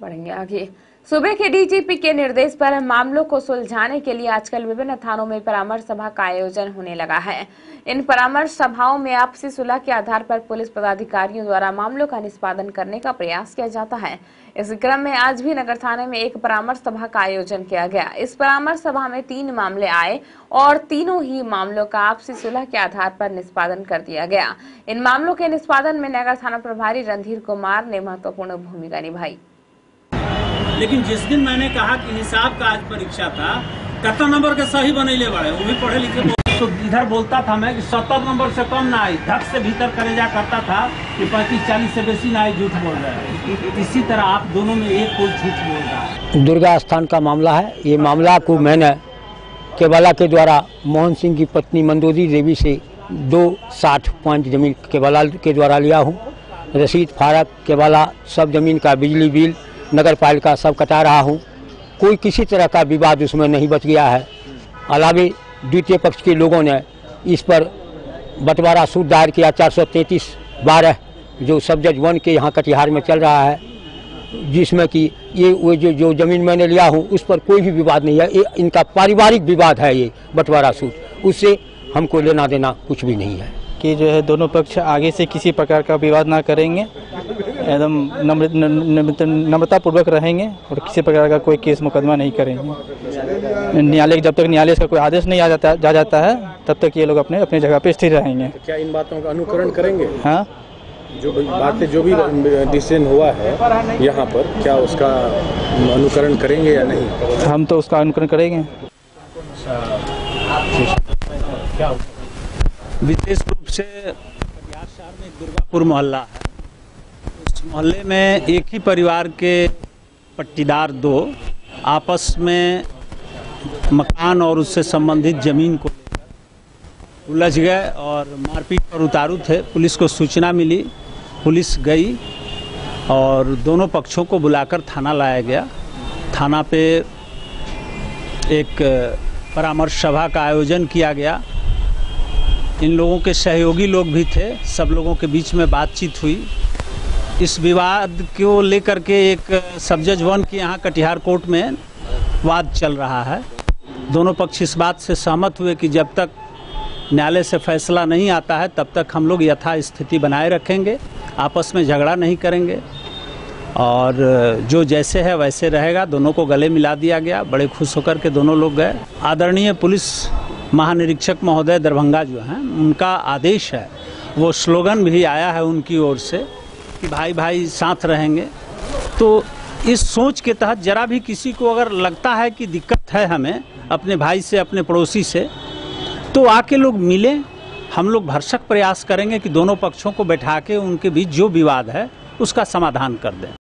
बढ़ेंगे आगे। सूबे के डीजीपी के निर्देश पर मामलों को सुलझाने के लिए आजकल विभिन्न थानों में परामर्श सभा का आयोजन होने लगा है। इन परामर्श सभाओं में आपसी सुलह के आधार पर पुलिस पदाधिकारियों द्वारा मामलों का निष्पादन करने का प्रयास किया जाता है। इस क्रम में आज भी नगर थाने में एक परामर्श सभा का आयोजन किया गया। इस परामर्श सभा में 3 मामले आए और तीनों ही मामलों का आपसी सुलह के आधार पर निष्पादन कर दिया गया। इन मामलों के निष्पादन में नगर थाना प्रभारी रणधीर कुमार ने महत्वपूर्ण भूमिका निभाई। लेकिन जिस दिन मैंने कहा कि हिसाब का आज परीक्षा था, 71 नंबर के सही बनैले बड़े, वो भी पढ़े लिखे, तो इधर बोलता था मैं कि 70 नंबर से कम ना आई, धक से भीतर करेजा करता था कि 35-40 से बेसी ना आई, झूठ बोल रहा है। इसी तरह आप दोनों में एक कोई झूठ बोल रहा है। दुर्गा स्थान का मामला है। ये मामला को मैंने केवाला के द्वारा मोहन सिंह की पत्नी मंदोदरी देवी से 2.60 जमीन केवाला के द्वारा लिया हूँ। रसीद फारक केवाला सब जमीन का बिजली बिल नगर पालिका सब कटा रहा हूँ। कोई किसी तरह का विवाद उसमें नहीं बच गया है। अलावे द्वितीय पक्ष के लोगों ने इस पर बंटवारा सूट दायर किया 433/12 जो सब जज 1 के यहाँ कटिहार में चल रहा है, जिसमें कि ये वो जो जमीन मैंने लिया हूँ उस पर कोई भी विवाद नहीं है। ये इनका पारिवारिक विवाद है। ये बंटवारा सूट, उससे हमको लेना देना कुछ भी नहीं है। कि जो है दोनों पक्ष आगे से किसी प्रकार का विवाद ना करेंगे, एकदम नम्रता पूर्वक रहेंगे और किसी प्रकार का कोई केस मुकदमा नहीं करेंगे। न्यायालय जब तक न्यायालय का कोई आदेश नहीं जा जाता है तब तक ये लोग अपने अपनी जगह पे स्थिर रहेंगे। तो क्या इन बातों का अनुकरण करेंगे? हाँ, जो भी डिसीजन हुआ है यहाँ पर, क्या उसका अनुकरण करेंगे या नहीं? हम तो उसका अनुकरण करेंगे। विशेष रूप से कटिहार शहर में दुर्गापुर मोहल्ला है। उस मोहल्ले में एक ही परिवार के पट्टीदार 2 आपस में मकान और उससे संबंधित जमीन को उलझ गए और मारपीट पर उतारू थे। पुलिस को सूचना मिली, पुलिस गई और दोनों पक्षों को बुलाकर थाना लाया गया। थाना पे एक परामर्श सभा का आयोजन किया गया। इन लोगों के सहयोगी लोग भी थे, सब लोगों के बीच में बातचीत हुई। इस विवाद को लेकर के एक सब जज 1 के यहाँ कटिहार कोर्ट में वाद चल रहा है। दोनों पक्ष इस बात से सहमत हुए कि जब तक न्यायालय से फैसला नहीं आता है तब तक हम लोग यथा स्थिति बनाए रखेंगे, आपस में झगड़ा नहीं करेंगे और जो जैसे है वैसे रहेगा। दोनों को गले मिला दिया गया। बड़े खुश होकर के दोनों लोग गए। आदरणीय पुलिस महानिरीक्षक महोदय दरभंगा जो हैं, उनका आदेश है, वो स्लोगन भी आया है उनकी ओर से कि भाई भाई साथ रहेंगे। तो इस सोच के तहत जरा भी किसी को अगर लगता है कि दिक्कत है हमें अपने भाई से, अपने पड़ोसी से, तो आके लोग मिलें। हम लोग भरसक प्रयास करेंगे कि दोनों पक्षों को बैठा के उनके बीच जो विवाद है उसका समाधान कर दें।